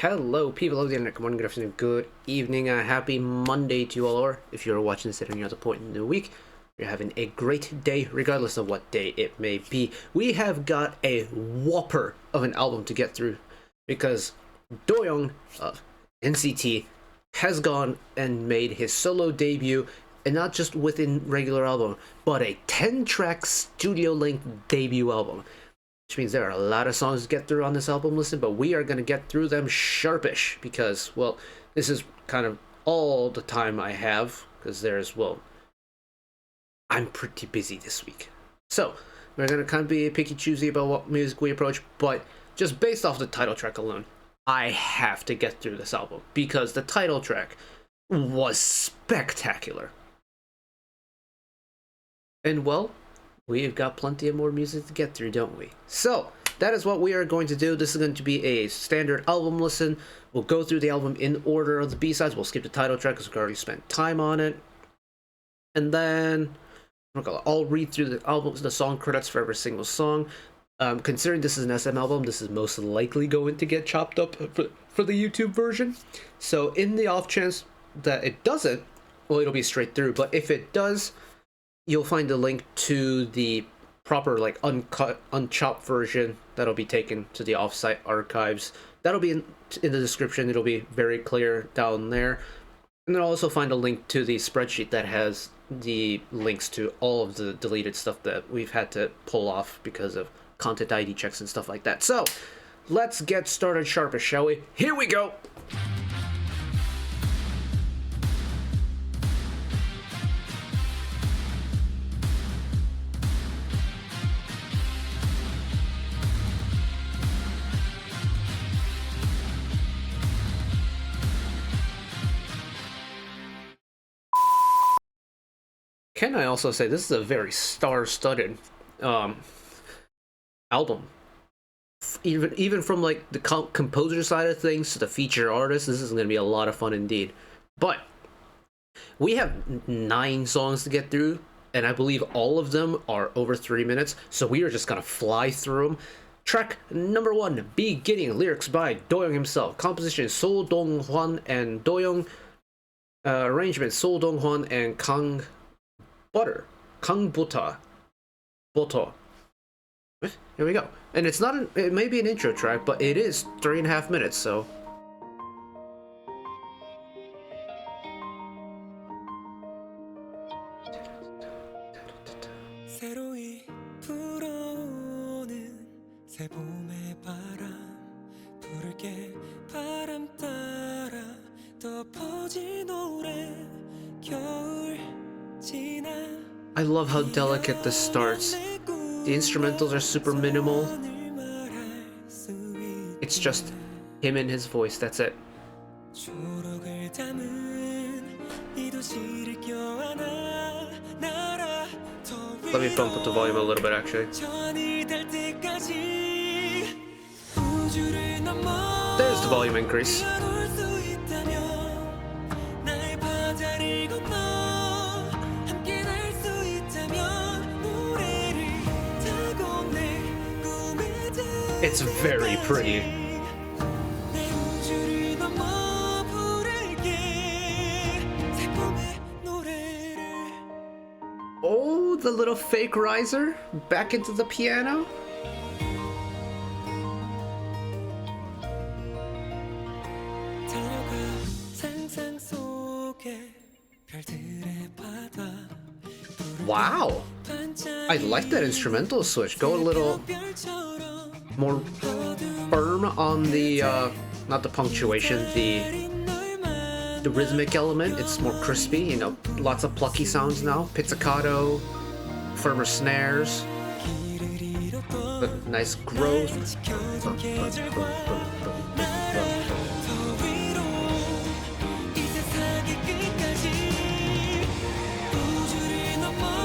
Hello, people of the internet. Good morning, good afternoon, good evening, happy Monday to you all, or if you're watching this at any other point in the week, you're having a great day, regardless of what day it may be. We have got a whopper of an album to get through, because Doyoung of NCT has gone and made his solo debut, and not just within regular album, but a 10-track studio-length debut album. Which means there are a lot of songs to get through on this album listen, but we are going to get through them sharpish because, well, this is kind of all the time I have because I'm pretty busy this week. So, we're going to kind of be picky choosy about what music we approach, but just based off the title track alone, I have to get through this album because the title track was spectacular. And, well, we've got plenty of more music to get through, don't we? So, that is what we are going to do. This is going to be a standard album listen. We'll go through the album in order of the B-sides. We'll skip the title track because we've already spent time on it. And then I'll read through the song credits for every single song. Considering this is an SM album, this is most likely going to get chopped up for the YouTube version. So, in the off chance that it doesn't, well, it'll be straight through. But if it does, you'll find a link to the proper, uncut, unchopped version that'll be taken to the offsite archives. That'll be in the description. It'll be very clear down there. And then I'll also find a link to the spreadsheet that has the links to all of the deleted stuff that we've had to pull off because of content ID checks and stuff like that. So, let's get started sharpish, shall we? Here we go! Can I also say this is a very star-studded album? Even from the composer side of things to the feature artist, this is going to be a lot of fun indeed. But we have 9 songs to get through, and I believe all of them are over 3 minutes, so we are just going to fly through them. Track number 1, Beginning, lyrics by Doyoung himself, composition So Dong-hwan and Doyoung, arrangement So Dong-hwan and Kang Buta. Here we go. And it's not it may be an intro track, but it is 3.5 minutes, so. I love how delicate this starts. The instrumentals are super minimal. It's just him and his voice, that's it. Let me bump up the volume a little bit, actually. There's the volume increase. It's very pretty. Oh, the little fake riser back into the piano. Wow, I like that instrumental switch. Go a little more firm on the not the punctuation, the rhythmic element. It's more crispy, lots of plucky sounds now. Pizzicato, firmer snares, but nice growth.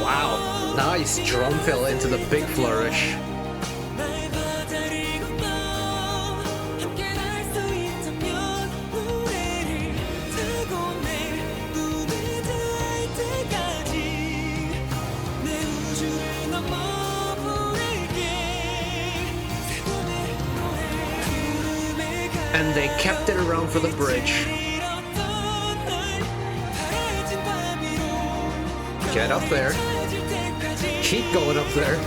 Wow, nice drum fill into the big flourish. And they kept it around for the bridge. Get up there. Keep going up there.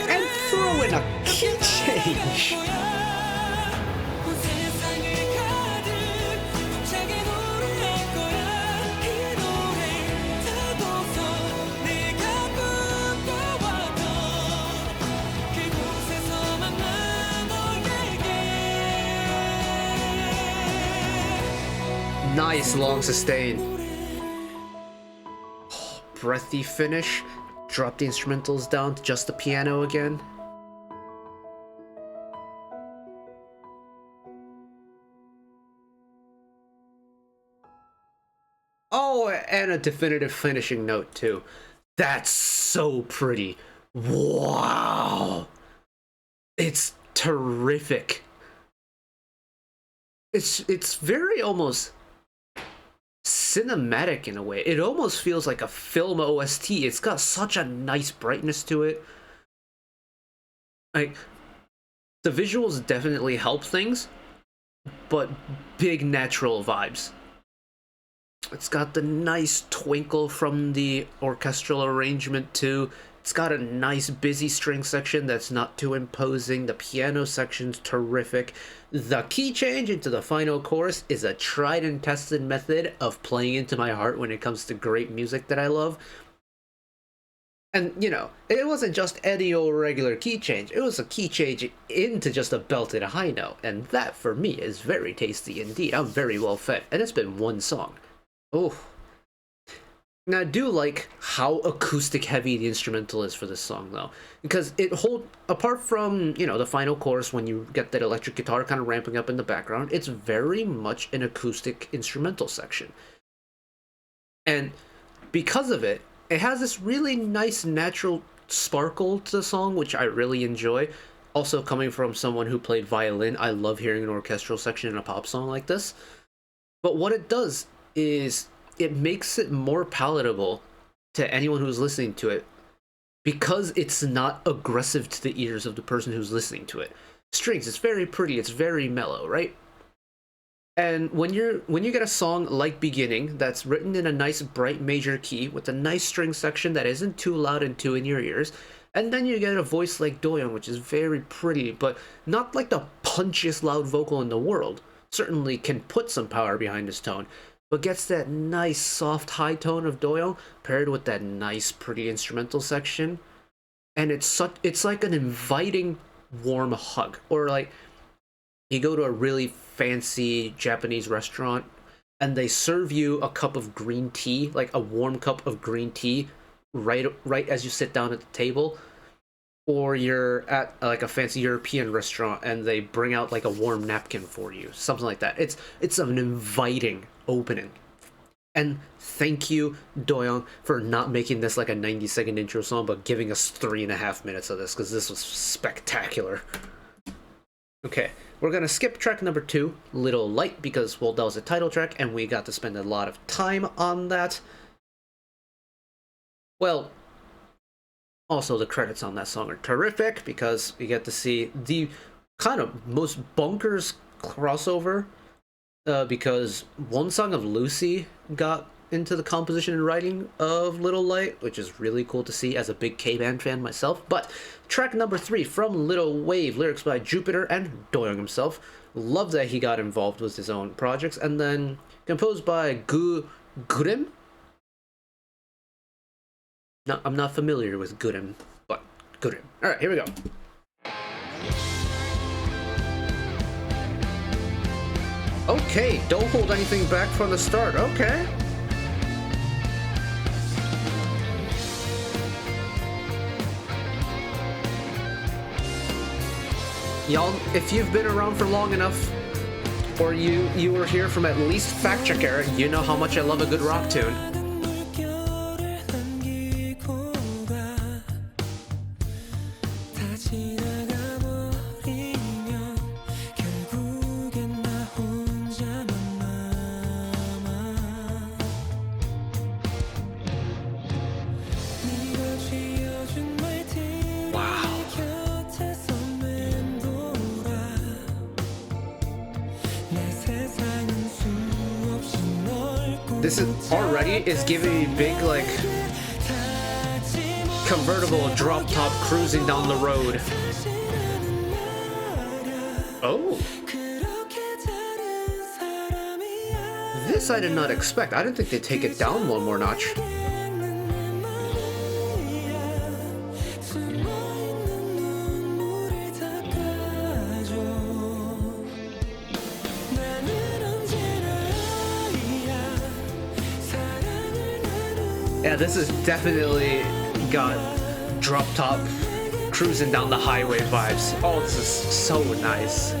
And throw in a key change. Nice long sustain. Oh, breathy finish. Drop the instrumentals down to just the piano again. Oh, and a definitive finishing note too. That's so pretty. Wow. It's terrific. It's very almost cinematic in a way. It almost feels like a film OST. It's got such a nice brightness to it. Like, the visuals definitely help things, but big natural vibes. It's got the nice twinkle from the orchestral arrangement too. It's got a nice busy string section that's not too imposing. The piano section's terrific. The key change into the final chorus is a tried and tested method of playing into my heart when it comes to great music that I love. And, you know, it wasn't just any old regular key change. It was a key change into just a belted high note. And that, for me, is very tasty indeed. I'm very well fed. And it's been one song. Oh. Now, I do like how acoustic heavy the instrumental is for this song, though, because apart from, you know, the final chorus when you get that electric guitar kind of ramping up in the background, it's very much an acoustic instrumental section. And because of it, it has this really nice natural sparkle to the song, which I really enjoy. Also, coming from someone who played violin, I love hearing an orchestral section in a pop song like this. But what it does is it makes it more palatable to anyone who's listening to it because it's not aggressive to the ears of the person who's listening to it. Strings, it's very pretty, it's very mellow, right? And when you get a song like Beginning that's written in a nice bright major key with a nice string section that isn't too loud and too in your ears, and then you get a voice like Doyoung, which is very pretty, but not like the punchiest loud vocal in the world, certainly can put some power behind his tone, but gets that nice soft high tone of Doyoung paired with that nice pretty instrumental section, and it's like an inviting warm hug. Or like you go to a really fancy Japanese restaurant and they serve you a cup of green tea, like a warm cup of green tea right as you sit down at the table. Or you're at like a fancy European restaurant and they bring out like a warm napkin for you, something like that. It's an inviting opening. And thank you, Doyoung, for not making this like a 90-second intro song, but giving us 3.5 minutes of this, because this was spectacular. Okay, we're gonna skip track number 2, Little Light, because, well, that was a title track and we got to spend a lot of time on that. Well, also the credits on that song are terrific because we get to see the kind of most bonkers crossover, because One Song of Lucy got into the composition and writing of Little Light, which is really cool to see as a big K-band fan myself. But track number 3 from Little Wave, lyrics by Jupiter and Doyoung himself. Love that he got involved with his own projects. And then composed by Gurim. No, I'm not familiar with Gurim, but Gurim. Alright, here we go. Okay, don't hold anything back from the start. Okay. Y'all, if you've been around for long enough, or you were here from at least Fact Check era, you know how much I love a good rock tune. This is already is giving me big like convertible drop top cruising down the road. Oh. This I did not expect. I didn't think they'd take it down one more notch. Yeah, this is definitely got drop top cruising down the highway vibes. Oh, this is so nice.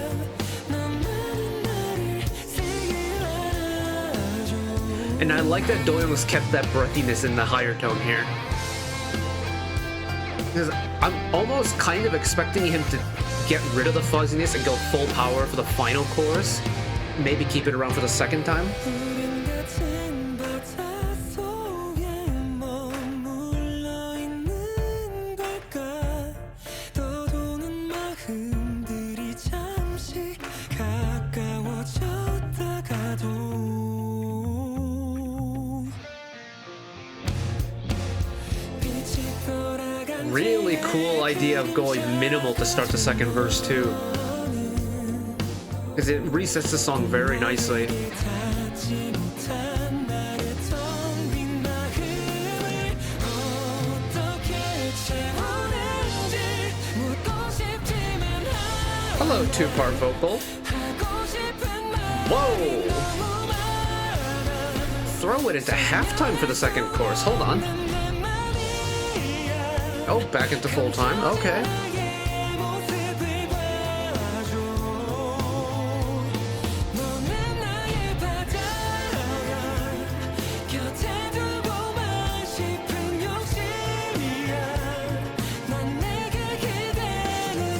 And I like that Doyoung's kept that breathiness in the higher tone here. Because I'm almost kind of expecting him to get rid of the fuzziness and go full power for the final chorus. Maybe keep it around for the second time. Really cool idea of going minimal to start the second verse too, because it resets the song very nicely. Hello, two-part vocal. Whoa! Throw it into halftime for the second chorus. Hold on. Oh, back into full time. Okay.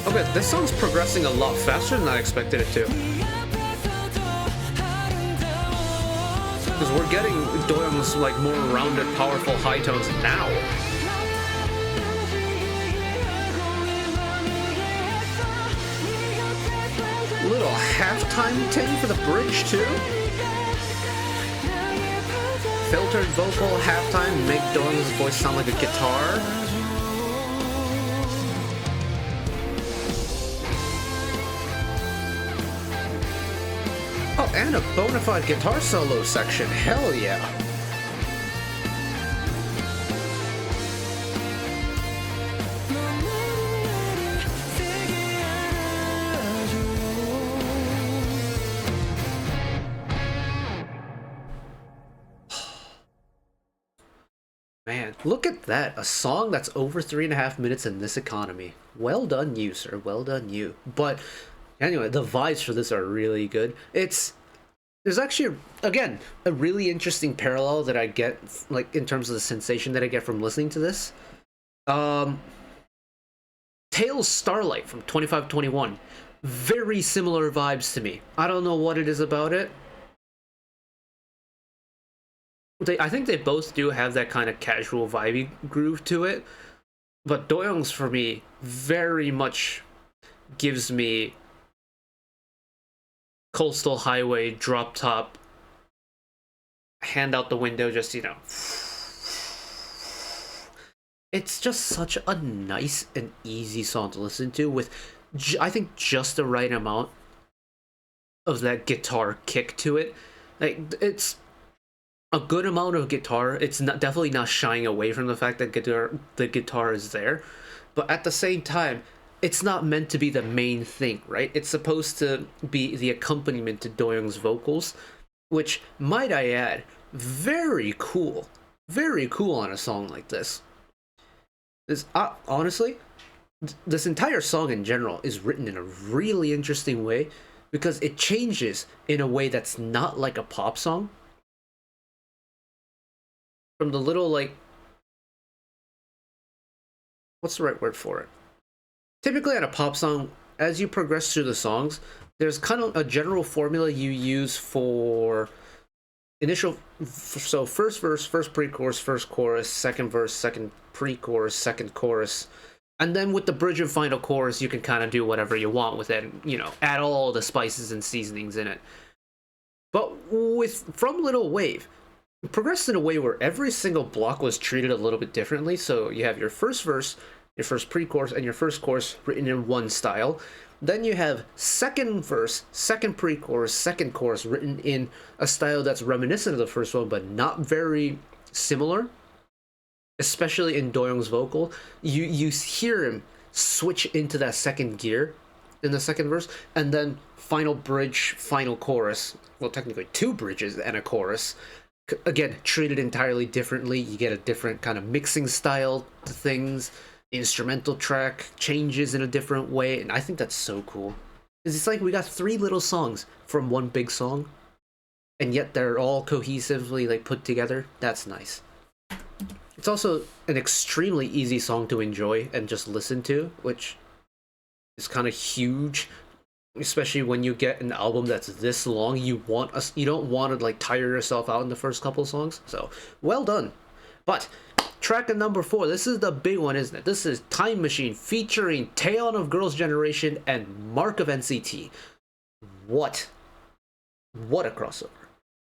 Okay, this song's progressing a lot faster than I expected it to. Because we're getting Doyoung's like more rounded, powerful high tones now. Little halftime ting for the bridge too. Filtered vocal halftime make Doyoung's voice sound like a guitar. Oh, and a bona fide guitar solo section. Hell yeah. Man, look at that. A song that's over 3.5 minutes in this economy. Well done you, sir. Well done you. But anyway, the vibes for this are really good. There's actually, again, a really interesting parallel that I get, like, in terms of the sensation that I get from listening to this. Taeyeon's Starlight from 2521. Very similar vibes to me. I don't know what it is about it. I think they both do have that kind of casual vibey groove to it, but Doyoung's for me very much gives me coastal highway drop top, hand out the window, just, you know. It's just such a nice and easy song to listen to with, I think, just the right amount of that guitar kick to it. Like, it's a good amount of guitar. It's not definitely not shying away from the fact that the guitar is there, but at the same time, it's not meant to be the main thing, right? It's supposed to be the accompaniment to Doyoung's vocals, which, might I add, very cool on a song like this. Honestly, this entire song in general is written in a really interesting way because it changes in a way that's not like a pop song. From the little, like, what's the right word for it? Typically on a pop song, as you progress through the songs, there's kind of a general formula you use for initial, so first verse, first pre-chorus, first chorus, second verse, second pre-chorus, second chorus, and then with the bridge and final chorus, you can kind of do whatever you want with it, you know, add all the spices and seasonings in it. But from Little Wave, progressed in a way where every single block was treated a little bit differently. So you have your first verse, your first pre-chorus, and your first chorus written in one style. Then you have second verse, second pre-chorus, second chorus written in a style that's reminiscent of the first one, but not very similar. Especially in Doyoung's vocal, you hear him switch into that second gear in the second verse, and then final bridge, final chorus. Well, technically two bridges and a chorus. Again, treated entirely differently. You get a different kind of mixing style to things. The instrumental track changes in a different way, and I think that's so cool. It's like we got 3 little songs from one big song, and yet they're all cohesively like put together. That's nice. It's also an extremely easy song to enjoy and just listen to, which is kind of huge, especially when you get an album that's this long. You don't want to like tire yourself out in the first couple songs. So well done. But track number 4, this is the big one, isn't it? This is Time Machine featuring Taeyeon of Girls' Generation and Mark of NCT. What a crossover.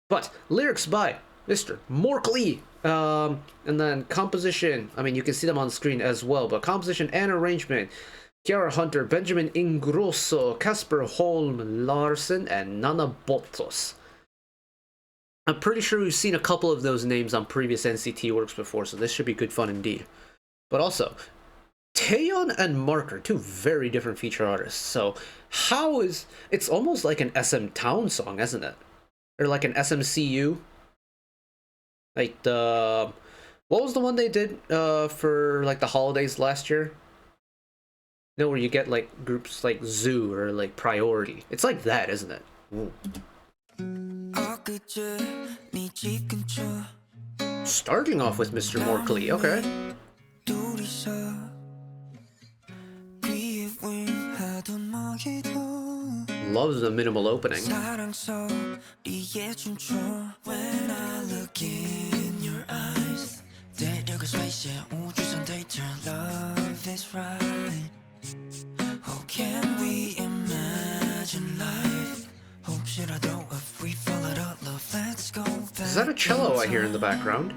But lyrics by Mr. Mork Lee. And then composition, I mean, you can see them on the screen as well, but composition and arrangement, Kiara Hunter, Benjamin Ingrosso, Casper Holm Larsen, and Nana Botos. I'm pretty sure we've seen a couple of those names on previous NCT works before, so this should be good fun indeed. But also, Taeyeon and Mark are 2 very different feature artists, so it's almost like an SM Town song, isn't it? Or like an SMCU. Like what was the one they did for like the holidays last year? You know, where you get like groups like Zoo or like Priority. It's like that, isn't it? Ooh. Starting off with Mr. Morkley, okay. Loves the minimal opening. Is that a cello I hear in the background?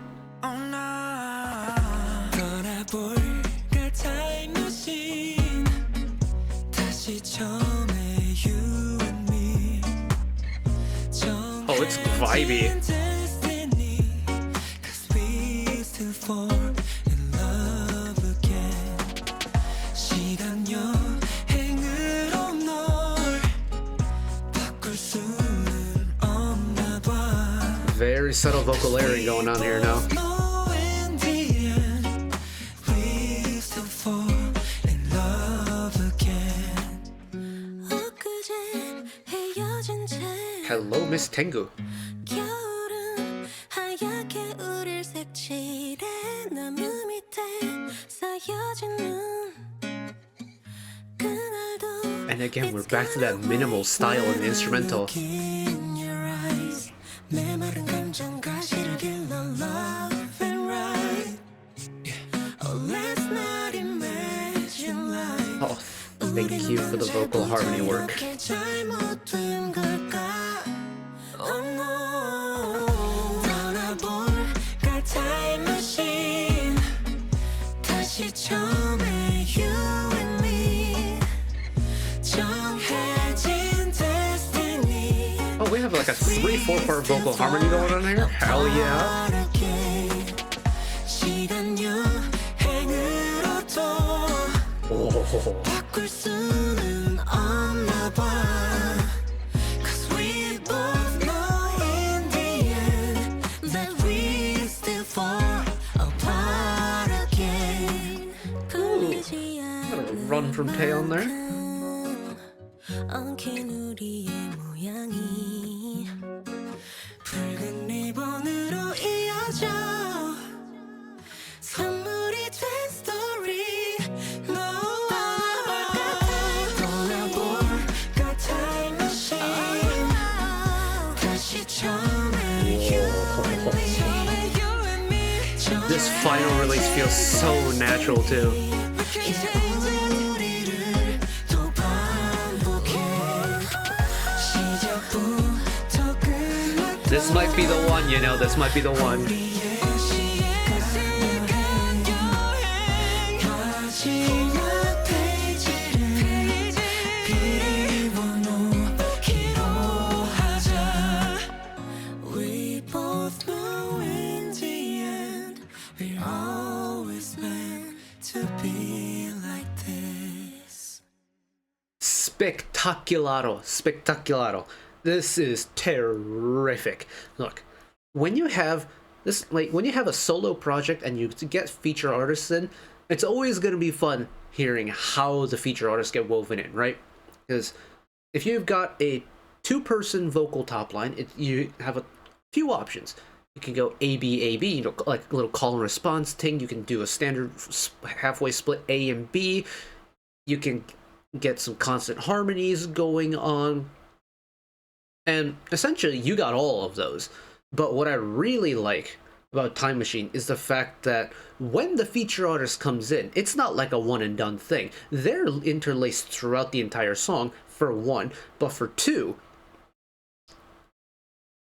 Oh, it's vibey. Very subtle vocal layering going on here now. Hello, Miss Tengu. And again, we're back to that minimal style in the instrumental. Oh, thank you for the vocal harmony work. Oh, we have like a 3-4 part vocal harmony going on here? Hell yeah. Oh. Run from Taeyeon there. This final release feels so natural too. This might be the one, you know, this might be the one. Spectacularo. This is terrific. Look, when you have this, like when you have a solo project and you get feature artists in, it's always going to be fun hearing how the feature artists get woven in, right? Because if you've got a two-person vocal top line, you have a few options. You can go A B A B, you know, like a little call and response thing. You can do a standard halfway split A and B. You can get some constant harmonies going on, and essentially you got all of those. But what I really like about Time Machine is the fact that when the feature artist comes in, it's not like a one and done thing. They're interlaced throughout the entire song, for one, but for two,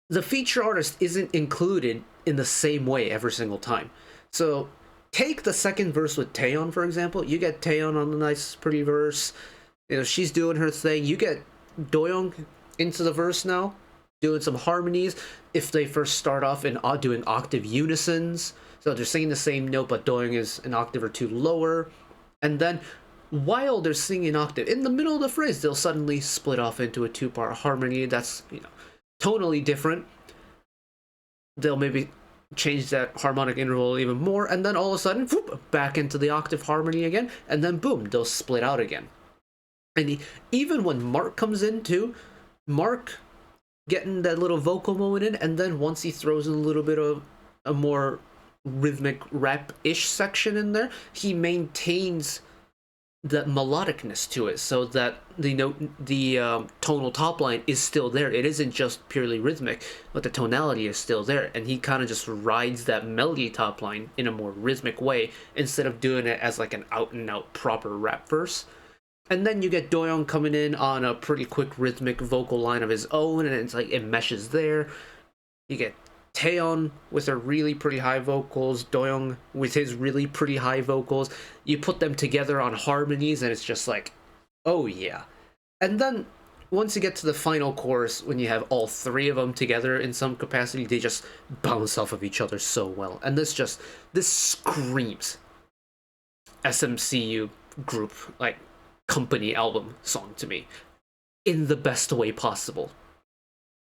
the feature artist isn't included in the same way every single time. So take the second verse with Taeyeon, for example. You get Taeyeon on the nice, pretty verse. You know, she's doing her thing. You get Doyoung into the verse now, doing some harmonies. If they first start off in doing octave unisons, so they're singing the same note, but Doyoung is an octave or two lower. And then while they're singing an octave, in the middle of the phrase, they'll suddenly split off into a two-part harmony that's, you know, tonally different. They'll maybe change that harmonic interval even more, and then all of a sudden, whoop, back into the octave harmony again, and then boom, they'll split out again. And even when Mark comes in too, Mark getting that little vocal moment in, and then once he throws in a little bit of a more rhythmic rap-ish section in there, he maintains that melodicness to it, so that the tonal top line is still there. It isn't just purely rhythmic, but the tonality is still there, and he kind of just rides that melody top line in a more rhythmic way instead of doing it as like an out and out proper rap verse. And then you get Doyoung coming in on a pretty quick rhythmic vocal line of his own, and it's like it meshes there. You get Taeyeon with her really pretty high vocals, Doyoung with his really pretty high vocals. You put them together on harmonies, and it's just like, oh yeah. And then once you get to the final chorus, when you have all three of them together in some capacity, they just bounce off of each other so well. And this screams SMCU group, like company album song to me, in the best way possible.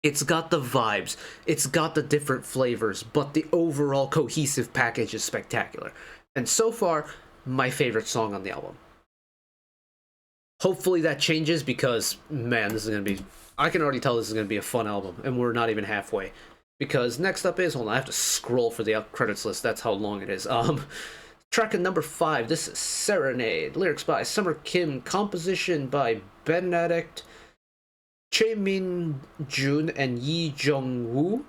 It's got the vibes, it's got the different flavors, but the overall cohesive package is spectacular. And so far, my favorite song on the album. Hopefully that changes, because, man, this is going to be... I can already tell this is going to be a fun album, and we're not even halfway. Because next up is... Hold on, I have to scroll for the credits list, that's how long it is. Track at number 5, this is Serenade. Lyrics by Summer Kim, composition by Benedict, Chaemin Jun, and Yi Jung-woo,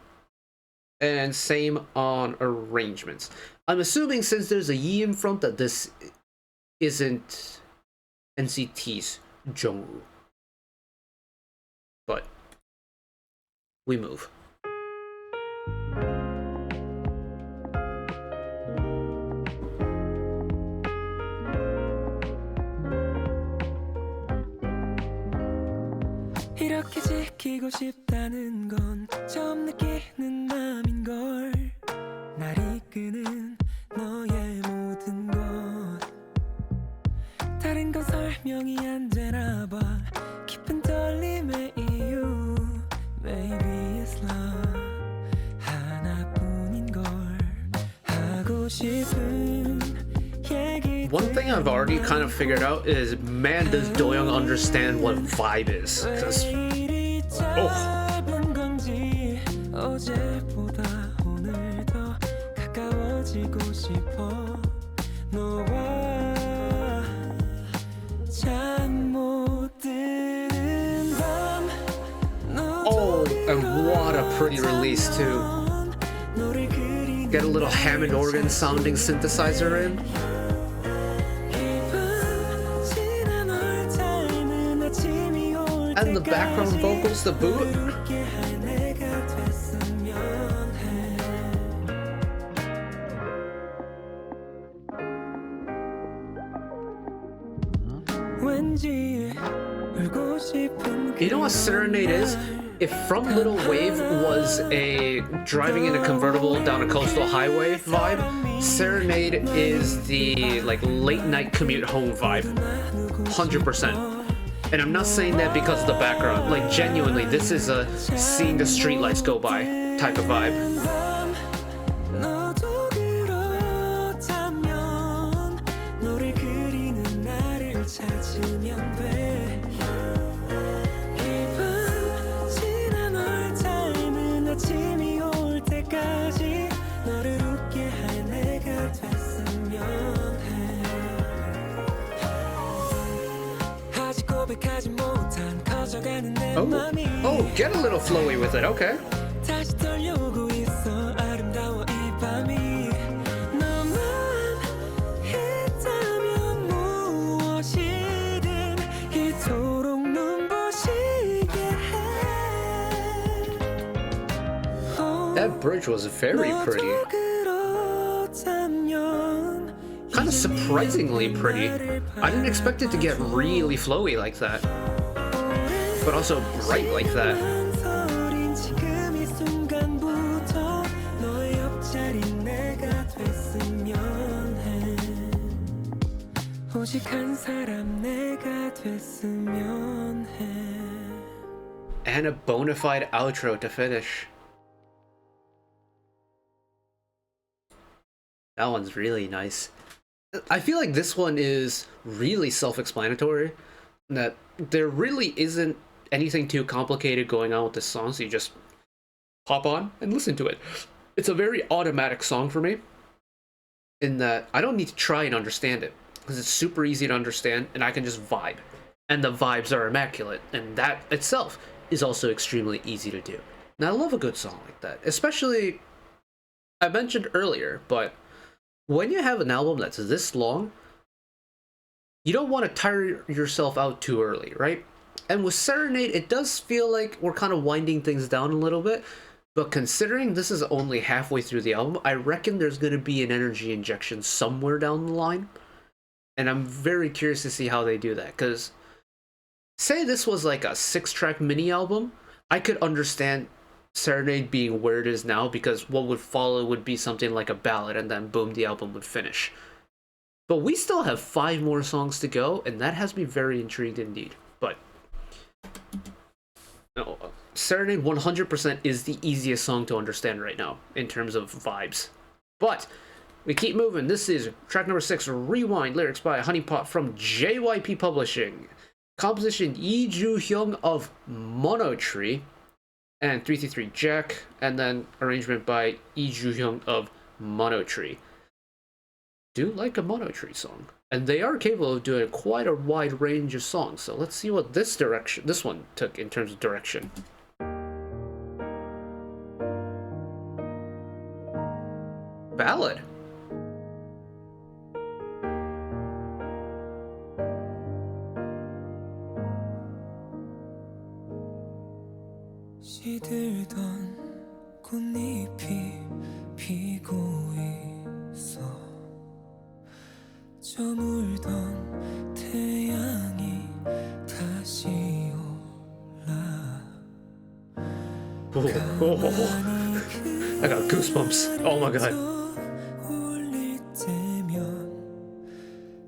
and same on arrangements. I'm assuming since there's a Yi in front that this isn't NCT's Jung-woo. But we move. 이렇게 지키고 싶다는 건 처음 느끼는 마음인걸 날 이끄는 너의 모든 것 다른 건 설명이 안 되나 봐 깊은 떨림의 이유 Maybe it's love 하나뿐인 걸 하고 싶은 One thing I've already kind of figured out is, man, does Doyoung understand what vibe is? Because, and what a pretty release too. Get a little Hammond organ sounding synthesizer in. And the background vocals, the boot. You know what Serenade is? If From Little Wave was a driving in a convertible down a coastal highway vibe, Serenade is the like late night commute home vibe. 100%. And I'm not saying that because of the background. Like genuinely, this is a seeing the streetlights go by type of vibe. Oh, get a little flowy with it, okay. That bridge was very pretty. Kind of surprisingly pretty. I didn't expect it to get really flowy like that. But also bright like that. And a bona fide outro to finish. That one's really nice. I feel like this one is really self-explanatory. That there really isn't anything too complicated going on with this song, so you just hop on and listen to it. It's a very automatic song for me, in that I don't need to try and understand it, because it's super easy to understand, and I can just vibe. And the vibes are immaculate, and that itself is also extremely easy to do. And I love a good song like that, especially, I mentioned earlier, but when you have an album that's this long, you don't want to tire yourself out too early, right? And with Serenade, it does feel like we're kind of winding things down a little bit, but considering this is only halfway through the album, I reckon there's going to be an energy injection somewhere down the line. And I'm very curious to see how they do that, because say this was like a 6-track mini album, I could understand Serenade being where it is now, because what would follow would be something like a ballad, and then boom, the album would finish. But we still have 5 more songs to go, and that has me very intrigued indeed. But no, Serenade 100% is the easiest song to understand right now in terms of vibes. But we keep moving. This is track number 6, Rewind, lyrics by Honeypot from JYP Publishing. Composition Lee Ju-hyung of Monotree and 333 Jack, and then arrangement by Lee Ju-hyung of Monotree. Do like a Monotree song, and they are capable of doing quite a wide range of songs. So let's see what this one took in terms of direction. Ballad. 시들던 꽃잎이 피고 있어 저물던 태양이 다시 올라 I got goosebumps. Oh my god. 올릴 때면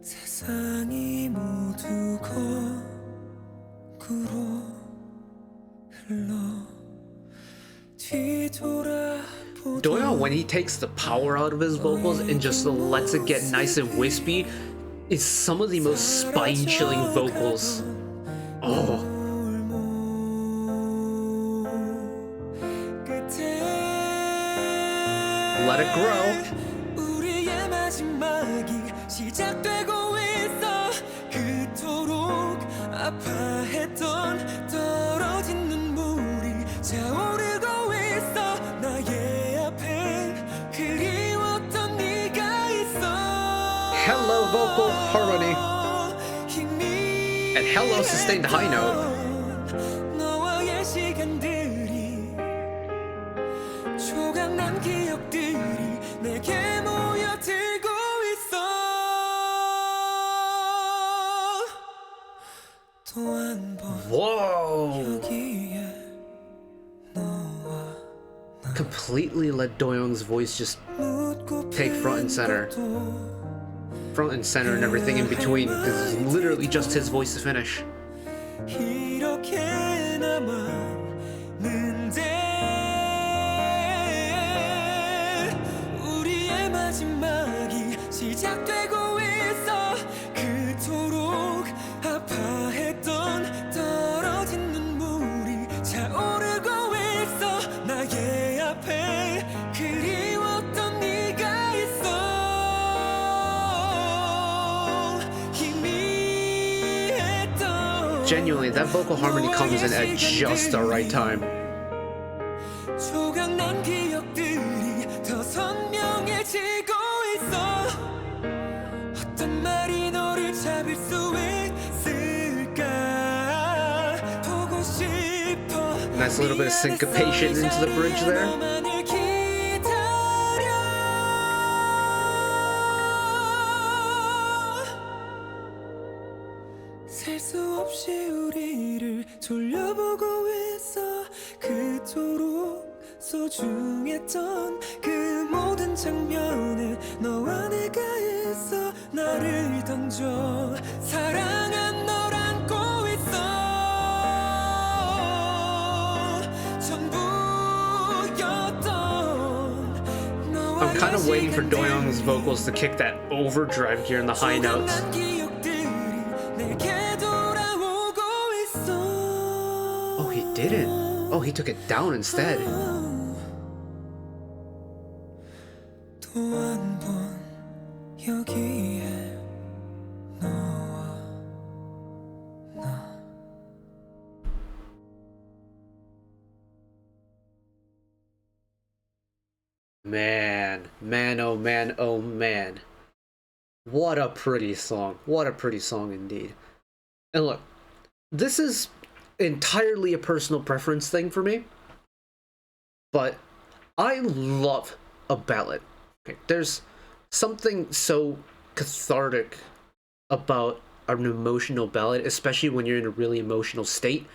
세상이 모두 거꾸로 흘러 Doyoung, when he takes the power out of his vocals and just lets it get nice and wispy, is some of the most spine-chilling vocals. Oh. Let it grow. Hello vocal harmony. And hello sustained high note. Whoa! 여기에 너와 Completely let Doyoung's voice just 묻고 take front and center. 것도 Front and center and everything in between, because it's literally just his voice to finish. 이렇게 남았는데 우리의 마지막이 시작되고 있어 그토록 아파했던 떨어진 눈물이 차오르고 있어 나의 앞에 그리웠던 네가 있어 희미했던 Genuinely, that vocal harmony comes in at just the right time. 조각난 기억들이 더 선명해지고 있어 어떤 말이 너를 잡을 수 있을까 보고 싶어 Nice little bit of syncopation into the bridge there. 너만을 기다려 셀 수 없이 우리를 돌려보고 있어 그토록 소중했던 그 모든 장면에 너와 내가 있어 나를 던져 사랑한 널 안고 있어 전부였던 너와 I'm kind of waiting for 시간들 Doyoung's vocals to kick that overdrive gear in the high notes. 조각난 기억들이 내게 돌아오고 있어 Oh, he didn't. Oh, he took it down instead. 또 한 번 여기에 너와 나 Man, man, oh man, oh man. What a pretty song. What a pretty song indeed. And look, this is entirely a personal preference thing for me, but I love a ballad. Okay, there's something so cathartic about an emotional ballad, especially when you're in a really emotional state.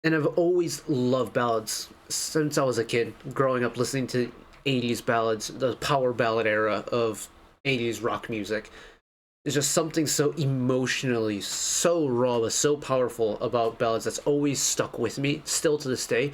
And I've always loved ballads since I was a kid, growing up listening to 80s ballads, the power ballad era of 80s rock music. There's just something so emotionally, so raw, but so powerful about ballads that's always stuck with me, still to this day.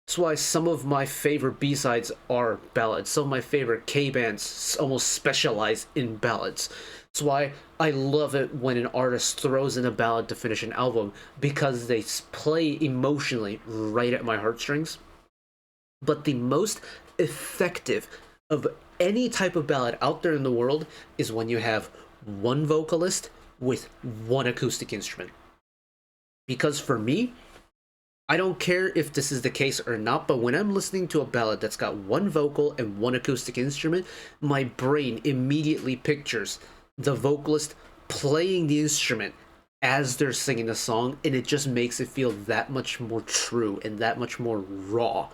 That's why some of my favorite B-sides are ballads. Some of my favorite K-bands almost specialize in ballads. That's why I love it when an artist throws in a ballad to finish an album, because they play emotionally right at my heartstrings. But the most effective of any type of ballad out there in the world is when you have one vocalist with one acoustic instrument. Because for me, I don't care if this is the case or not, but when I'm listening to a ballad that's got one vocal and one acoustic instrument, my brain immediately pictures the vocalist playing the instrument as they're singing the song, and it just makes it feel that much more true and that much more raw.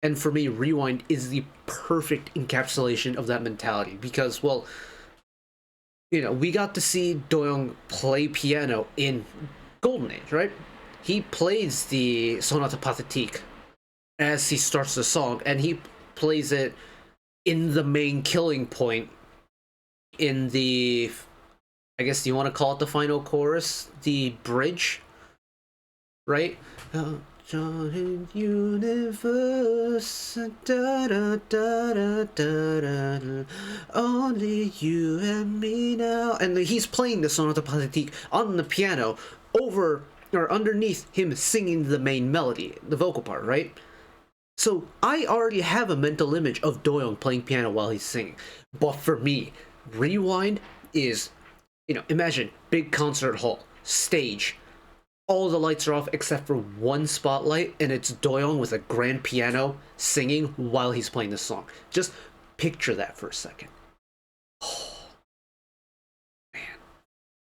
And for me, Rewind is the perfect encapsulation of that mentality, because, well, you know, we got to see Doyoung play piano in Golden Age, right? He plays the Sonata Pathétique as he starts the song, and he plays it in the main killing point in the, I guess you want to call it the final chorus, the bridge, right? Giant universe, da da da da da da, only you and me now. And he's playing the Sonata Pathétique on the piano over or underneath him singing the main melody, the vocal part, right? So I already have a mental image of Doyoung playing piano while he's singing. But for me, Rewind is, you know, imagine big concert hall, stage, all the lights are off except for one spotlight, and it's Doyoung with a grand piano singing while he's playing the song. Just picture that for a second. Oh, man.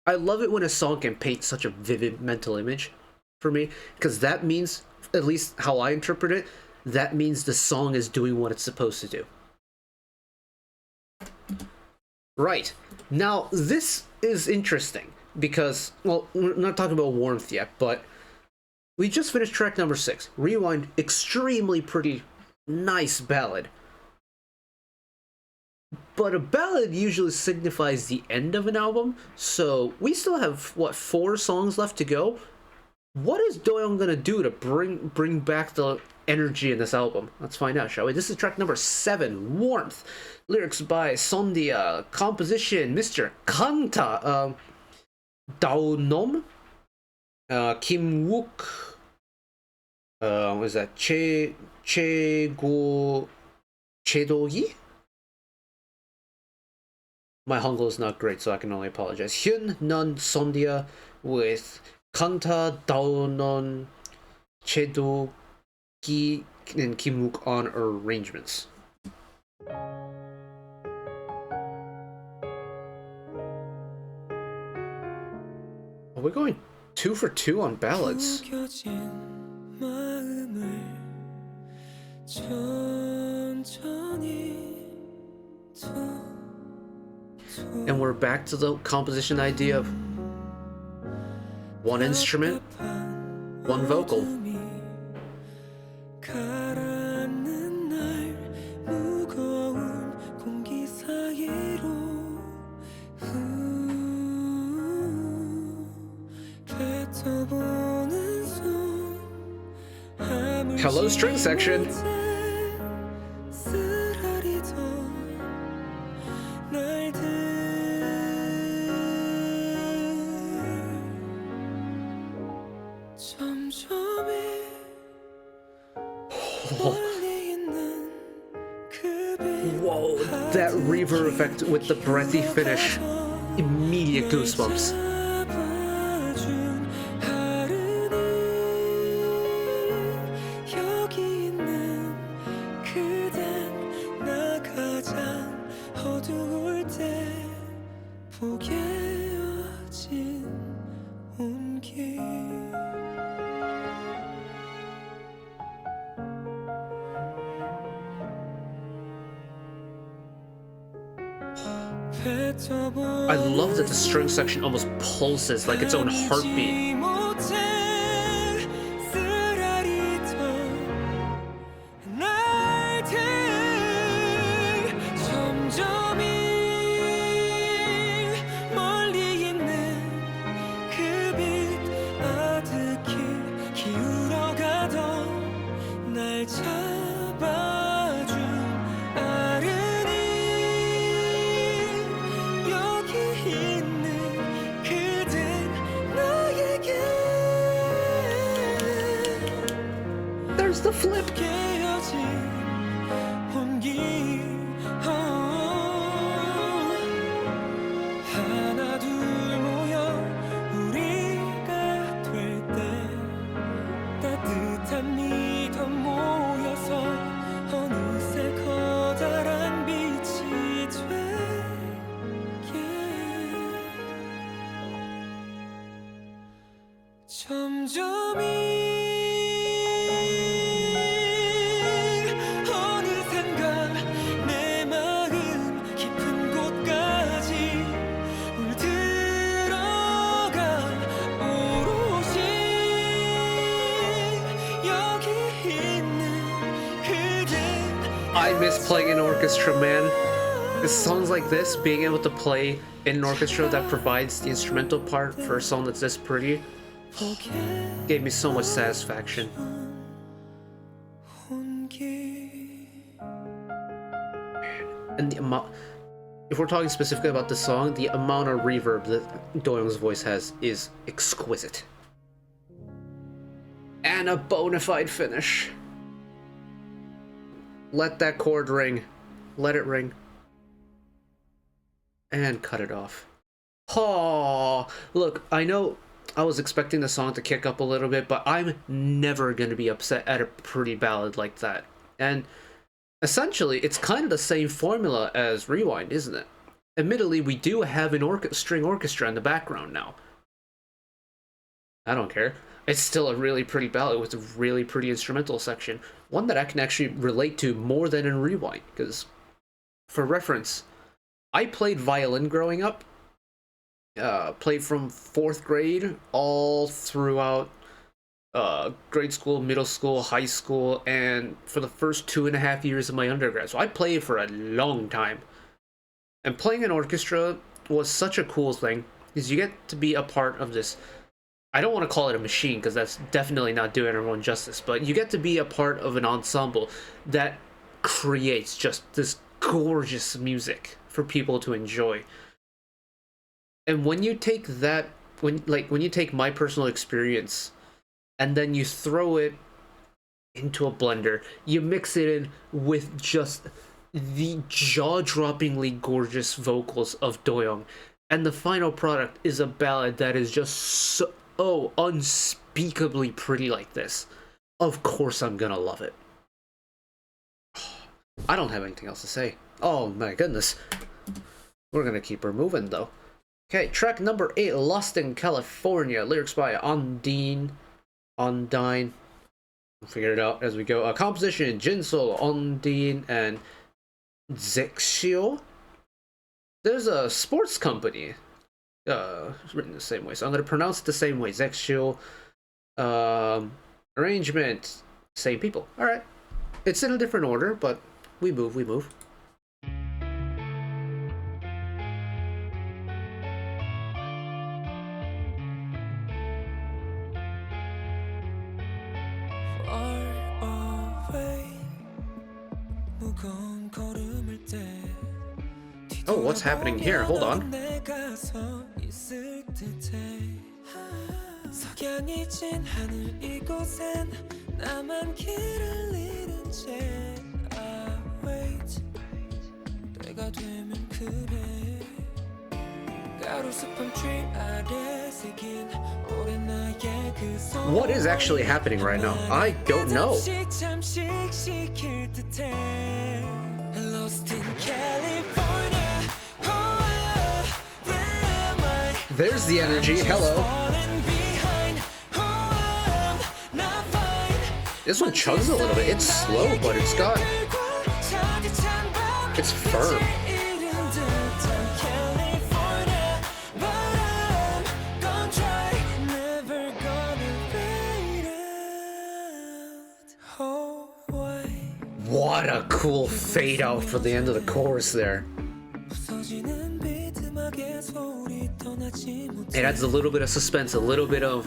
I love it when a song can paint such a vivid mental image for me, because that means, at least how I interpret it, that means the song is doing what it's supposed to do. Right. Now, this is interesting, because, well, we're not talking about Warmth yet, but we just finished track number 6. Rewind, extremely pretty, nice ballad. But a ballad usually signifies the end of an album, so we still have, what, 4 songs left to go? What is Doyoung gonna do to bring back the energy in this album? Let's find out, shall we? This is track number 7, Warmth. Lyrics by Sondia. Composition, Mr. Kanta. Daonom. Kim Wook. What is that? Chedogi? My Hangul is not great, so I can only apologize. Hyun, Nun, Sondia with Kanta, Daonon, Chedogi, and Kim Wook on arrangements. We're going 2 for 2 on ballads. And we're back to the composition idea of 1 instrument, 1 vocal. Hello, string section. Whoa, that reverb effect with the breathy finish. Immediate goosebumps. I love that the string section almost pulses like its own heartbeat. There's the flip. I miss playing in orchestra, man. It's songs like this, being able to play in an orchestra that provides the instrumental part for a song that's this pretty, gave me so much satisfaction. And the amount, if we're talking specifically about the song, the amount of reverb that Doyoung's voice has is exquisite. And a bona fide finish. Let that chord ring. Let it ring. And cut it off. Oh, look, I know I was expecting the song to kick up a little bit, but I'm never going to be upset at a pretty ballad like that. And essentially, it's kind of the same formula as Rewind, isn't it? Admittedly, we do have an string orchestra in the background now. I don't care. It's still a really pretty ballad with a really pretty instrumental section. One that I can actually relate to more than in Rewind, because, for reference, I played violin growing up, played from 4th grade all throughout grade school, middle school, high school, and for the first 2.5 years of my undergrad. So I played for a long time. And playing an orchestra was such a cool thing because you get to be a part of this. I don't want to call it a machine because that's definitely not doing everyone justice, but you get to be a part of an ensemble that creates just this gorgeous music for people to enjoy. And when you take that, when you take my personal experience and then you throw it into a blender, you mix it in with just the jaw-droppingly gorgeous vocals of Doyoung, and the final product is a ballad that is just so unspeakably pretty like this. Of course I'm gonna love it. I don't have anything else to say. Oh my goodness. We're gonna keep her moving though. Okay, track number 8, Lost in California. Lyrics by Undine. We'll figure it out as we go. Composition, Jinsol, Undine, and Zexio. There's a sports company. It's written the same way, so I'm going to pronounce it the same way. Zexio. Arrangement, same people. Alright. It's in a different order, but we move. Oh, what's happening here? Hold on. What is actually happening right now? I don't know. There's the energy. Hello. This one chugs a little bit. It's slow, but it's firm. What a cool fade out for the end of the chorus there. It adds a little bit of suspense, a little bit of,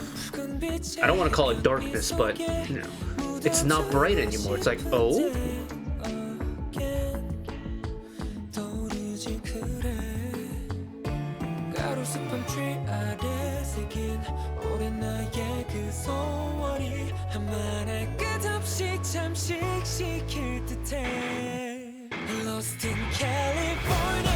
I don't want to call it darkness, but, you know, it's not bright anymore. It's like, oh? Lost in California.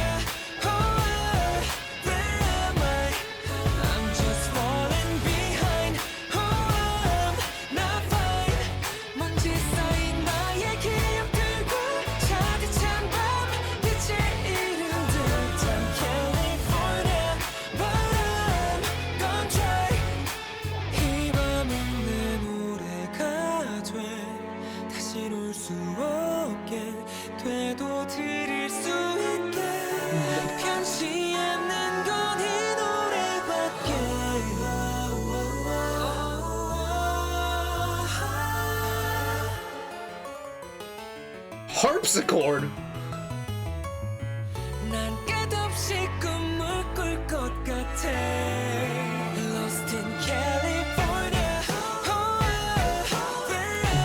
Harpsichord.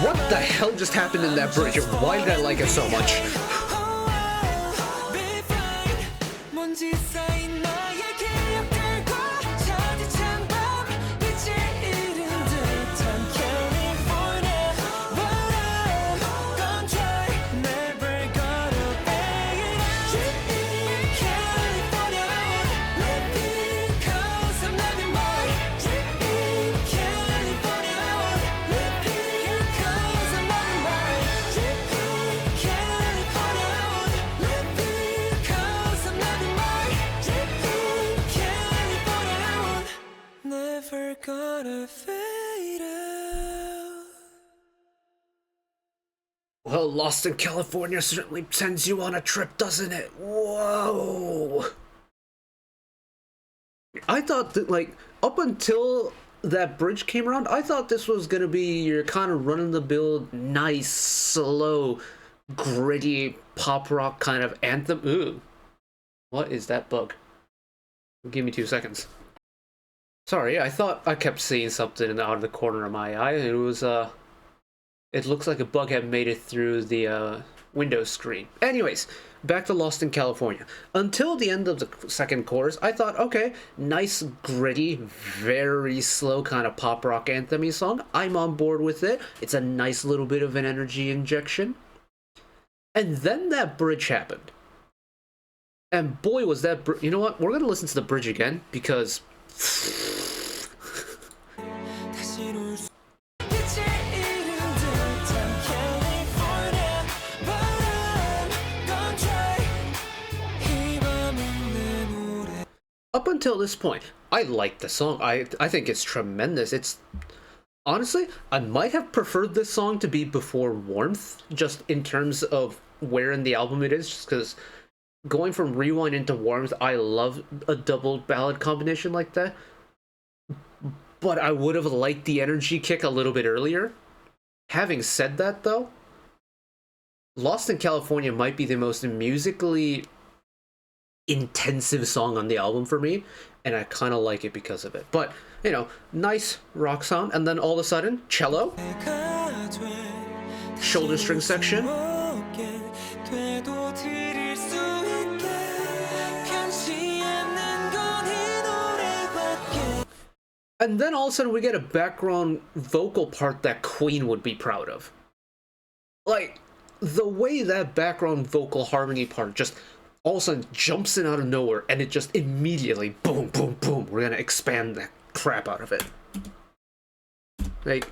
What the hell just happened in that bridge? Why did I like it so much? Well, Lost in California certainly sends you on a trip, doesn't it? Whoa! I thought that, like, up until that bridge came around, I thought this was gonna be your kind of run of the mill, nice, slow, gritty pop rock kind of anthem. Ooh, what is that bug? Give me 2 seconds. Sorry, I thought I kept seeing something out of the corner of my eye. It was it looks like a bug had made it through the Windows screen. Anyways, back to Lost in California. Until the end of the second chorus, I thought, okay, nice, gritty, very slow kind of pop rock anthem-y song. I'm on board with it. It's a nice little bit of an energy injection. And then that bridge happened. And boy, was that... You know what? We're going to listen to the bridge again, because... Up until this point, I like the song. I think it's tremendous. It's... Honestly, I might have preferred this song to be before Warmth, just in terms of where in the album it is, just because going from Rewind into Warmth, I love a double ballad combination like that. But I would have liked the energy kick a little bit earlier. Having said that, though, Lost in California might be the most musically intensive song on the album for me, and I kind of like it because of it. But, you know, nice rock sound, and then all of a sudden, cello, shoulder string section, and then all of a sudden we get a background vocal part that Queen would be proud of. Like, the way that background vocal harmony part just all of a sudden jumps in out of nowhere, and it just immediately, boom, boom, boom, we're gonna expand the crap out of it. Like...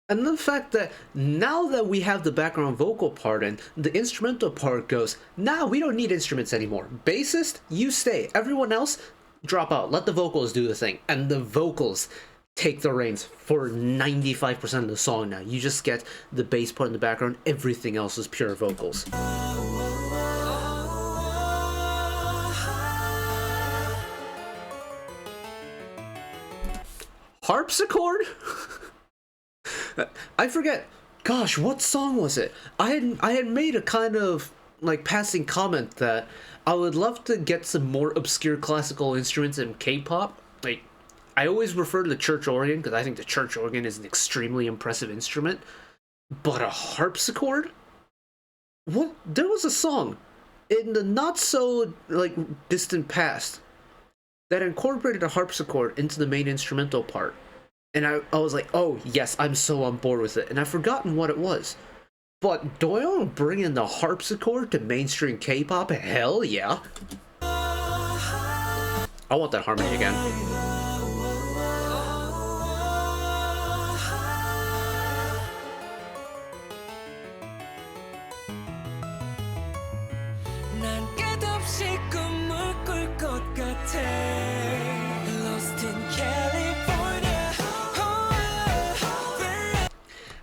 And the fact that now that we have the background vocal part and the instrumental part goes, nah, we don't need instruments anymore. Bassist, you stay. Everyone else, drop out. Let the vocals do the thing. And the vocals take the reins for 95% of the song now. You just get the bass part in the background. Everything else is pure vocals. Harpsichord? I forget. Gosh, what song was it? I had made a kind of like passing comment that I would love to get some more obscure classical instruments in K-pop. Like, I always refer to the church organ because I think the church organ is an extremely impressive instrument. But a harpsichord? What? There was a song in the not so like distant past that incorporated a harpsichord into the main instrumental part. And I was like, oh, yes, I'm so on board with it. And I've forgotten what it was. But Doyoung bringing the harpsichord to mainstream K-pop? Hell yeah. I want that harmony again.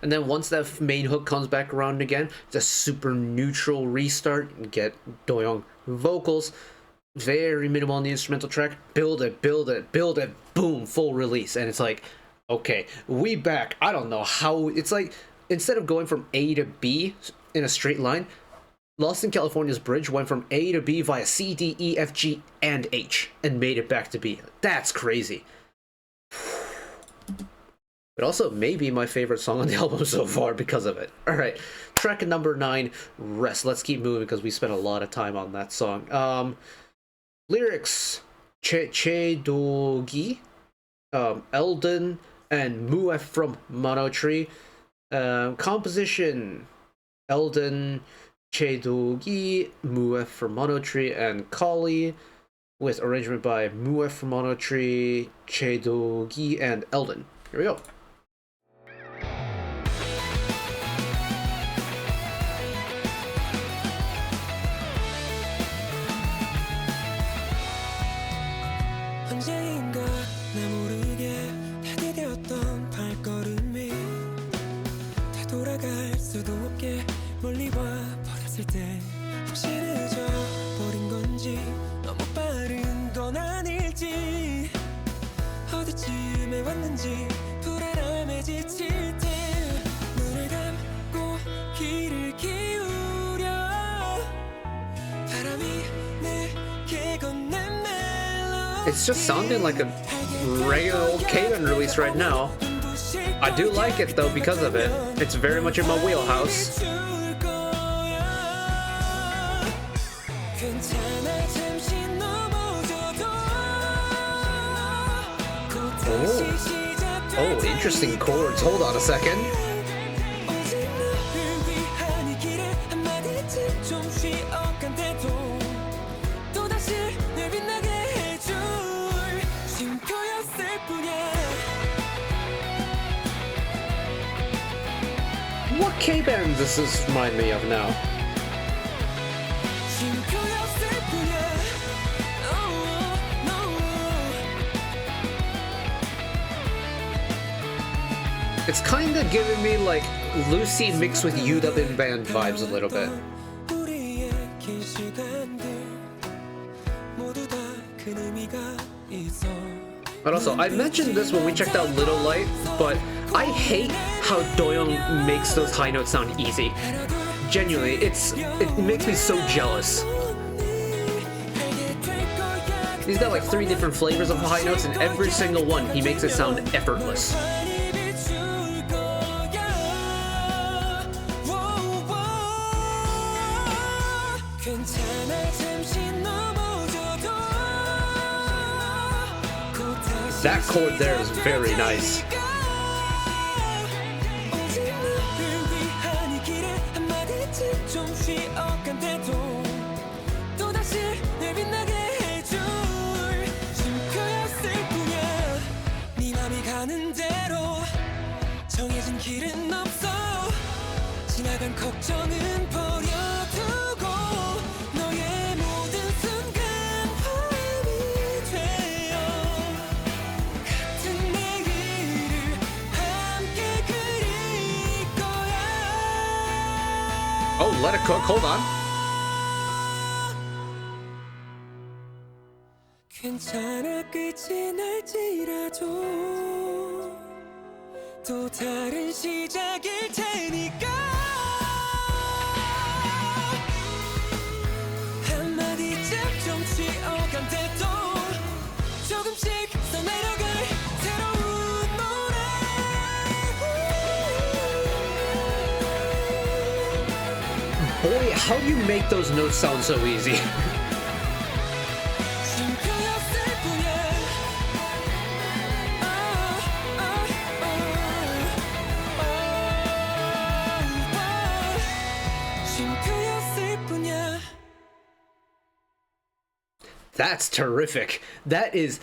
And then once that main hook comes back around again, it's a super neutral restart. You get Doyoung vocals, very minimal on the instrumental track. Build it, build it, build it, boom, full release. And it's like, okay, we back. I don't know how. It's like, instead of going from A to B in a straight line, Lost in California's bridge went from A to B via C, D, E, F, G, and H, and made it back to B. That's crazy. But also maybe my favorite song on the album so far because of it. Alright, track number 9, Rest. Let's keep moving because we spent a lot of time on that song. Lyrics, Che-Do-gi, Eldon, and Muef from Monotree. Composition, Eldon, Che-Do-gi, Muef from Monotree, and Kali, with arrangement by Muef from Monotree, Che-Do-gi, and Eldon. Here we go. It's just sounding like a regular old Taeyeon release right now. I do like it though because of it. It's very much in my wheelhouse. Oh, interesting chords. Hold on a second. What K-band does this remind me of now? It's kind of giving me like Lucy mixed with UW in band vibes a little bit. But also, I mentioned this when we checked out Little Light, but I hate how Doyoung makes those high notes sound easy. Genuinely, it makes me so jealous. He's got like 3 different flavors of high notes, and every single one he makes it sound effortless. That chord there is very nice. Oh, let it cook. Hold on. Boy, how do you make those notes sound so easy? That's terrific. That is...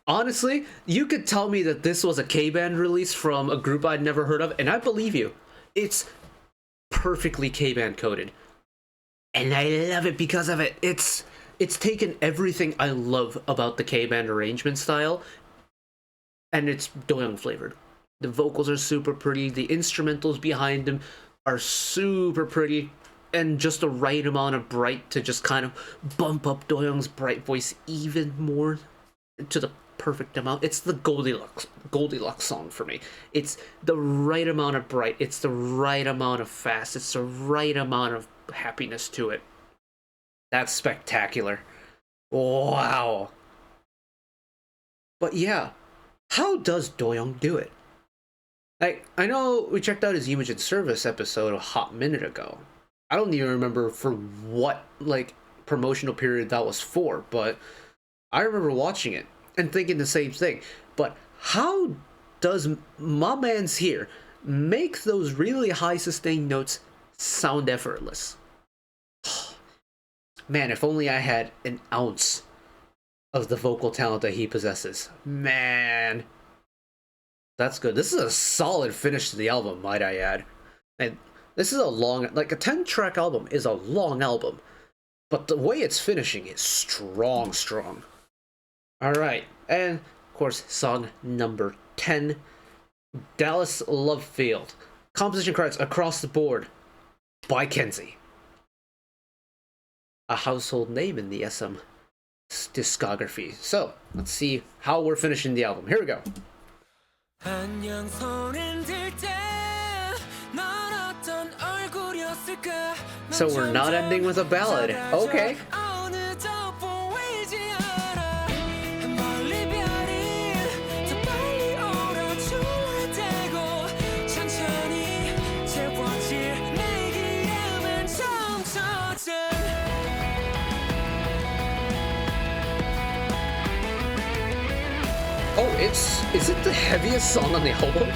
Honestly, you could tell me that this was a K-band release from a group I'd never heard of, and I believe you. It's perfectly K-band coded. And I love it because of it. It's taken everything I love about the K-band arrangement style, and it's Doyoung flavored. The vocals are super pretty, the instrumentals behind them are super pretty, and just the right amount of bright to just kind of bump up Doyoung's bright voice even more to the perfect amount. It's the Goldilocks song for me. It's the right amount of bright, it's the right amount of fast, it's the right amount of happiness to it. That's spectacular. Wow. But yeah, how does Doyoung do it? I know we checked out his Image in Service episode a hot minute ago. I don't even remember for what like promotional period that was for, but I remember watching it and thinking the same thing. But how does my man's here make those really high sustained notes sound effortless? Man, if only I had an ounce of the vocal talent that he possesses. Man, that's good. This is a solid finish to the album, might I add. And this is a long, like a 10-track album is a long album, but the way it's finishing is strong. Alright, and of course, song number 10, Dallas Love Field. Composition credits across the board by Kenzie. A household name in the SM discography. So, let's see how we're finishing the album. Here we go. So we're not ending with a ballad. Okay. is it the heaviest song on the album?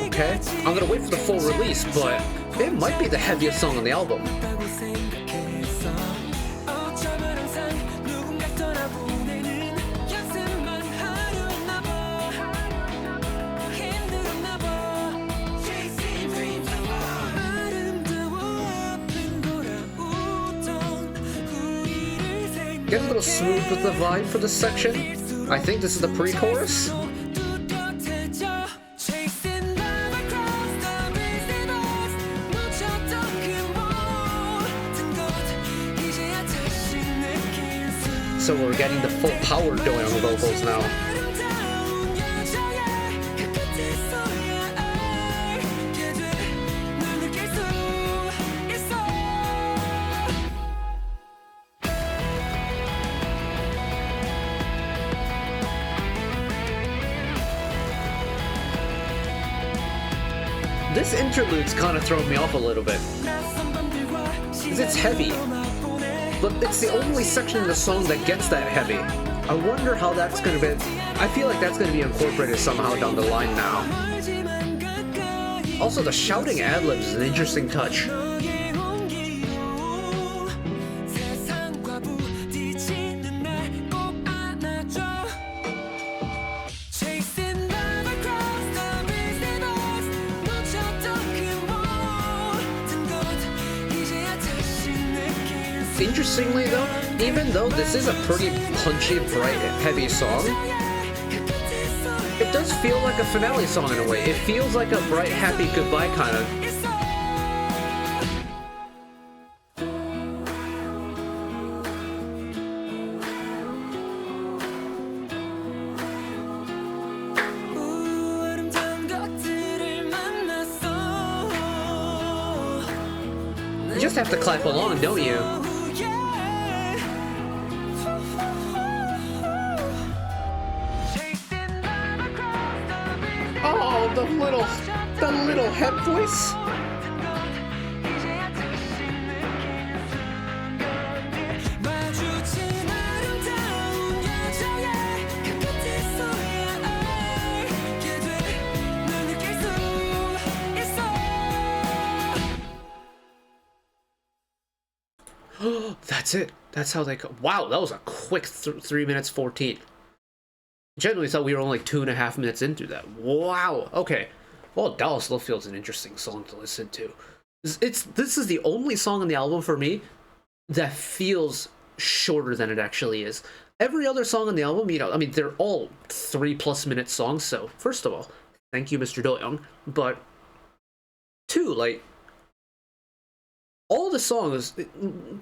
Okay, I'm gonna wait for the full release, but it might be the heaviest song on the album. Get a little smooth with the vibe for this section. I think this is the pre-chorus. So we're getting the full power Doyoung vocals now. This interlude's kind of thrown me off a little bit. It's heavy, but it's the only section in the song that gets that heavy. I wonder how that's gonna be. I feel like that's gonna be incorporated somehow down the line now. Also, the shouting ad-libs is an interesting touch. Interestingly though, even though this is a pretty punchy, bright, heavy song, it does feel like a finale song in a way. It feels like a bright, happy goodbye kind of. You just have to clap along, don't you? Oh, the little head voice. That's it. That's how they go. Wow, that was a quick 3 minutes 14. Genuinely thought we were only 2.5 minutes into that. Wow. Okay. Well, Dallas Love Field's an interesting song to listen to. This is the only song on the album for me that feels shorter than it actually is. Every other song on the album, you know, I mean, they're all 3+ minute songs. So first of all, thank you, Mr. Doyoung. But two, like, all the songs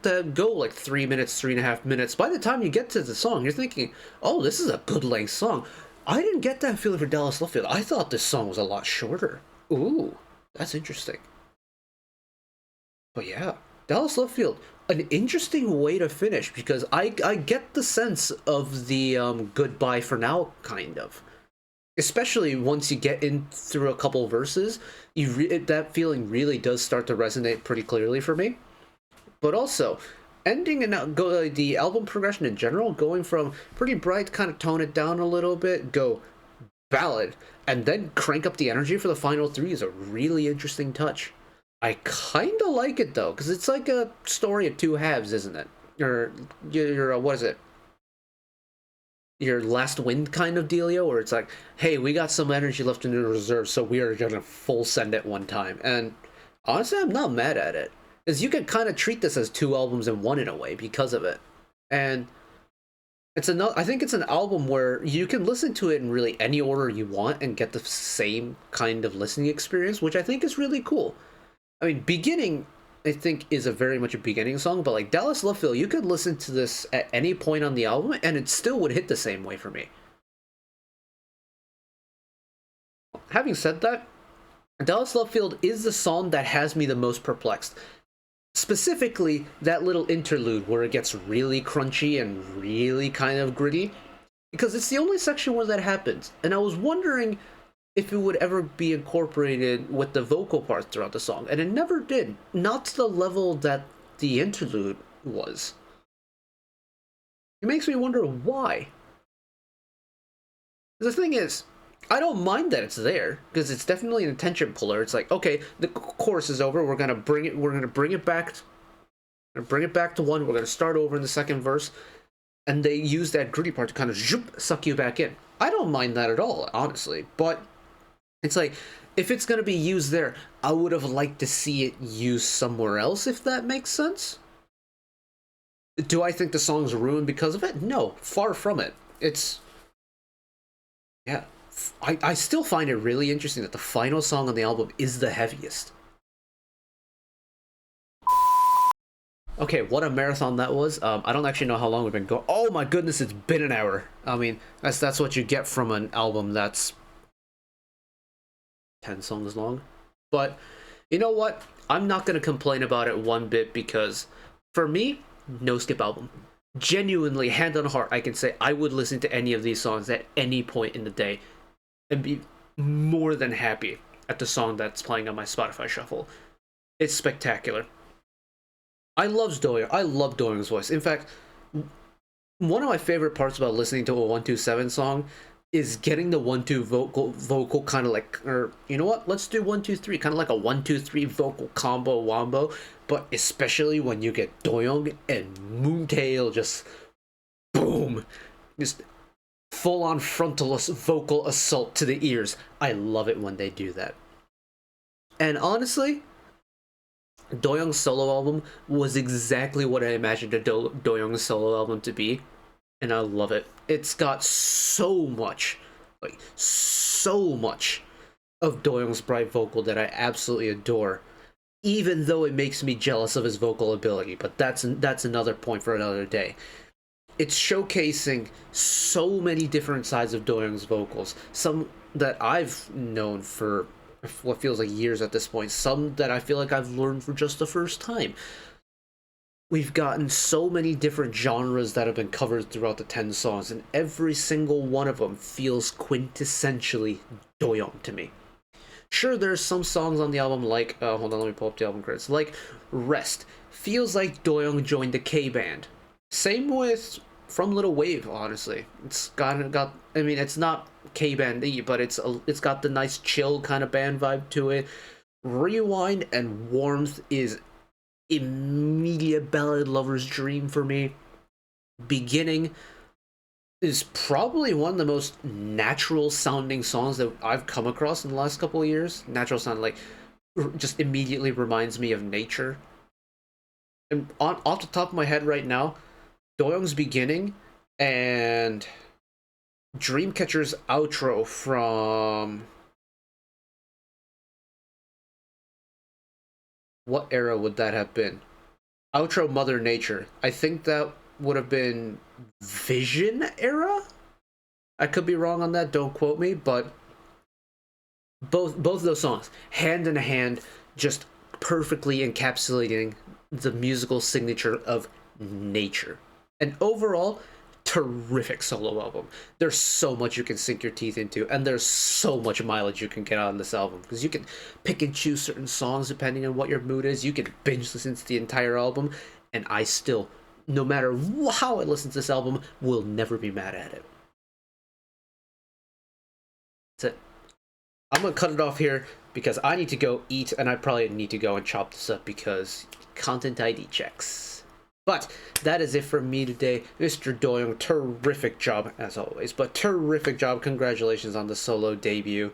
that go like 3 minutes, 3.5 minutes, by the time you get to the song, you're thinking, oh, this is a good length song. I didn't get that feeling for Dallas Love Field. I thought this song was a lot shorter. Ooh, that's interesting. But yeah, Dallas Love Field, an interesting way to finish, because I get the sense of the goodbye for now kind of. Especially once you get in through a couple verses, that feeling really does start to resonate pretty clearly for me. But also, ending and the album progression in general, going from pretty bright, kind of tone it down a little bit, go ballad, and then crank up the energy for the final three is a really interesting touch. I kind of like it though, because it's like a story of two halves, isn't it? Or what is it? Your last wind kind of dealio, where it's like, hey, we got some energy left in the reserve, so we are gonna full send it one time. And honestly, I'm not mad at it, because you can kind of treat this as two albums in one in a way because of it. And I think it's an album where you can listen to it in really any order you want and get the same kind of listening experience, which I think is really cool. I mean, Beginning, I think, is very much a beginning song, but like Dallas Love Field, you could listen to this at any point on the album and it still would hit the same way for me. Having said that, Dallas Love Field is the song that has me the most perplexed. Specifically, that little interlude where it gets really crunchy and really kind of gritty, because it's the only section where that happens, and I was wondering if it would ever be incorporated with the vocal parts throughout the song, and it never did. Not to the level that the interlude was. It makes me wonder why. The thing is, I don't mind that it's there because it's definitely an attention puller. It's like, okay, the chorus is over. We're gonna bring it. We're gonna bring it back. Bring it back to one. We're gonna start over in the second verse, and they use that gritty part to kind of suck you back in. I don't mind that at all, honestly. But it's like, if it's gonna be used there, I would have liked to see it used somewhere else. If that makes sense. Do I think the song's ruined because of it? No, far from it. It's, yeah. I still find it really interesting that the final song on the album is the heaviest. Okay, what a marathon that was. I don't actually know how long we've been going. Oh my goodness, it's been an hour. I mean, that's what you get from an album that's 10 songs long. But you know what? I'm not going to complain about it one bit because for me, no skip album. Genuinely, hand on heart, I can say I would listen to any of these songs at any point in the day and be more than happy at the song that's playing on my Spotify shuffle. It's spectacular. I love Doyoung. I love Doyoung's voice. In fact, one of my favorite parts about listening to a 127 song is getting the 1-2 vocal kind of like, or you know what? Let's do 1-2-3, kind of like a 1-2-3 vocal combo wombo. But especially when you get Doyoung and Moontail just boom, just full on frontal vocal assault to the ears. I love it when they do that. And honestly, Doyoung's solo album was exactly what I imagined a Doyoung solo album to be, and I love it. It's got so much, like so much of Doyoung's bright vocal that I absolutely adore, even though it makes me jealous of his vocal ability, but that's another point for another day. It's showcasing so many different sides of Doyoung's vocals, some that I've known for what feels like years at this point, some that I feel like I've learned for just the first time. We've gotten so many different genres that have been covered throughout the 10 songs, and every single one of them feels quintessentially Doyoung to me. Sure, there's some songs on the album like, hold on, let me pull up the album credits, like Rest. Feels like Doyoung joined the K-band. Same with From Little Wave, honestly. It's got I mean, it's not K-band-y, but it's got the nice chill kind of band vibe to it. Rewind and Warmth is immediate ballad lover's dream for me. Beginning is probably one of the most natural sounding songs that I've come across in the last couple of years. Natural sound, like, just immediately reminds me of nature. And off the top of my head right now, Doyoung's Beginning and Dreamcatcher's outro from... what era would that have been? Outro Mother Nature. I think that would have been Vision era? I could be wrong on that, don't quote me, but both of those songs, hand in hand, just perfectly encapsulating the musical signature of nature. And overall, terrific solo album. There's so much you can sink your teeth into, and there's so much mileage you can get out on this album, because you can pick and choose certain songs depending on what your mood is. You can binge listen to the entire album, and I still, no matter how I listen to this album, will never be mad at it. That's it. I'm gonna cut it off here because I need to go eat, and I probably need to go and chop this up because content ID checks. But that is it for me today. Mr. Doyoung, terrific job as always, but terrific job. Congratulations on the solo debut.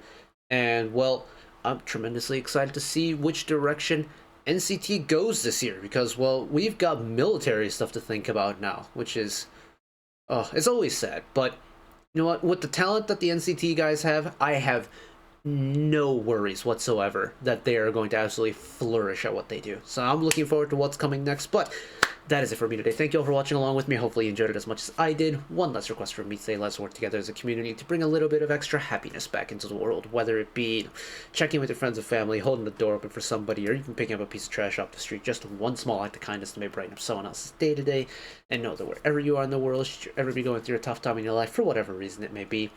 And well, I'm tremendously excited to see which direction NCT goes this year, because well, we've got military stuff to think about now, which is, it's always sad. But you know what? With the talent that the NCT guys have, I have no worries whatsoever that they are going to absolutely flourish at what they do. So I'm looking forward to what's coming next. But that is it for me today. Thank you all for watching along with me. Hopefully you enjoyed it as much as I did. One last request from me today: let's work together as a community to bring a little bit of extra happiness back into the world, whether it be checking with your friends and family, holding the door open for somebody, or even picking up a piece of trash off the street. Just one small act of kindness to may brighten up someone else's day to day. And know that wherever you are in the world, should you ever be going through a tough time in your life, for whatever reason it may be,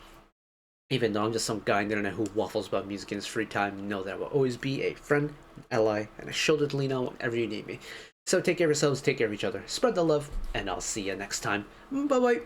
even though I'm just some guy on the internet who waffles about music in his free time, know that I will always be a friend, an ally, and a shoulder to lean on whenever you need me. So take care of yourselves, take care of each other, spread the love, and I'll see you next time. Bye bye.